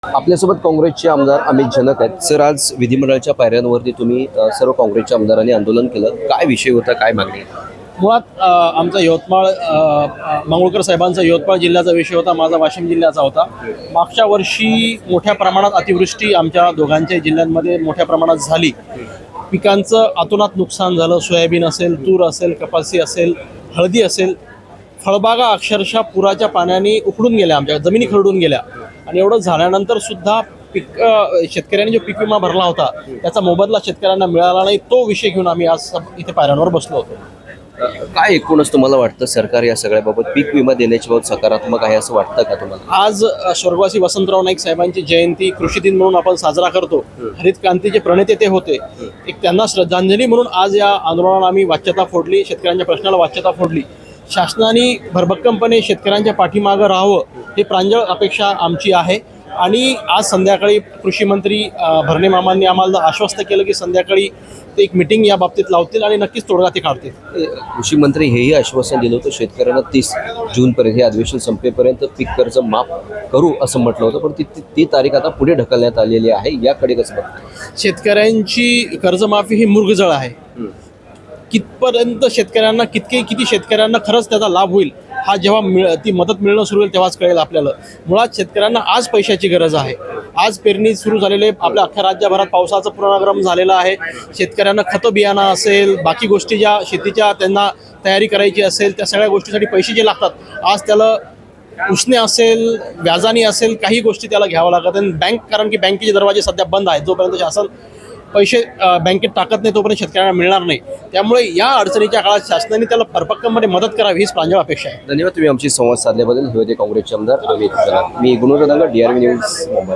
आपल्यासोबत काँग्रेसचे आमदार अमित जनक आहेत. सर, आज विधिमंडळाच्या पायऱ्यांवरती तुम्ही सर्व काँग्रेसच्या आमदारांनी आंदोलन केलं. काय विषय होता, काय मागणी आहे? मुळात आमचा यवतमाळ मंगळकर साहेबांचा यवतमाळ जिल्ह्याचा विषय होता, माझा वाशिम जिल्ह्याचा होता. मागच्या वर्षी मोठ्या प्रमाणात अतिवृष्टी आमच्या दोघांच्या जिल्ह्यांमध्ये मोठ्या प्रमाणात झाली. पिकांचं अतोनात नुकसान झालं. सोयाबीन असेल, तूर असेल, कपासी असेल, हळदी असेल. फळबागा अक्षरशः पुराच्या पाण्याने उखडून गेल्या, आमच्या जमिनी खरडून गेल्या. आणि एवढं झाल्यानंतर सुद्धा शेतकऱ्यांनी जो पीक विमा भरला होता त्याचा मोबदला शेतकऱ्यांना मिळाला नाही. तो विषय घेऊन आम्ही आज इथे पायऱ्यांवर बसलो होतो. काय एकूणच तुम्हाला वाटतं, सरकार या सगळ्याबाबत पीक विमा देण्याच्या बाबत सकारात्मक आहे असं वाटतं का तुम्हाला? आज स्वर्गवासी वसंतराव नाईक साहेबांची जयंती कृषी दिन म्हणून आपण साजरा करतो. हरित क्रांतीचे प्रणेते ते होते. एक त्यांना श्रद्धांजली म्हणून आज या आंदोलनाला आम्ही वाच्यता फोडली, शेतकऱ्यांच्या प्रश्नाला वाच्यता फोडली. शासनाने भरभक्कमपणे शेतकऱ्यांच्या पाठीमागं राहावं ही प्रांजळ अपेक्षा आमची आहे. आणि आज संध्याकाळी कृषी मंत्री भरणे मामांनी आम्हाला आश्वस्त केलं की संध्याकाळी ते एक मिटिंग या बाबतीत लावतील आणि नक्कीच तोडगा ते काढतील. कृषी मंत्री हेही आश्वासन दिलं होतं शेतकऱ्यांना 30 जूनपर्यंत हे अधिवेशन संपेपर्यंत पीक कर्ज माफ करू असं म्हटलं होतं, पण ती तारीख आता पुढे ढकलण्यात आलेली आहे. याकडे कसं बघतं? शेतकऱ्यांची कर्जमाफी ही मृगजळ आहे. कितपर्यंत शेतकऱ्यांना किती शेतकऱ्यांना खरंच त्याचा लाभ होईल हा जेव्हा ती मदत मिळणं सुरू होईल तेव्हाच कळेल आपल्याला. मुळात शेतकऱ्यांना आज पैशाची गरज आहे. आज पेरणी सुरू झालेले आपल्या अख्ख्या राज्यभरात पावसाचं पुनरागमन झालेलं आहे. शेतकऱ्यांना खतं बियाणं असेल, बाकी गोष्टी ज्या शेतीच्या त्यांना तयारी करायची असेल त्या सगळ्या गोष्टीसाठी पैसे जे लागतात आज त्याला उसने असेल, व्याजाने असेल, काही गोष्टी त्याला घ्यावं लागतात. आणि कारण की बँकेचे दरवाजे सध्या बंद आहेत. जोपर्यंत शासन पैसे बँकेत टाकत नाही तोपर्यंत शेतकऱ्यांना मिळणार नाही. त्यामुळे या अडचणीच्या काळात शासनाने त्याला भरभक्कमपणे मदत करावी हीच प्रांजळ अपेक्षा आहे. धन्यवाद. तुम्ही आमची संवाद साधल्याबद्दल. हे होते काँग्रेसचे आमदार अमित जनक. मी गुणवंत DRV न्यूज मुंबई.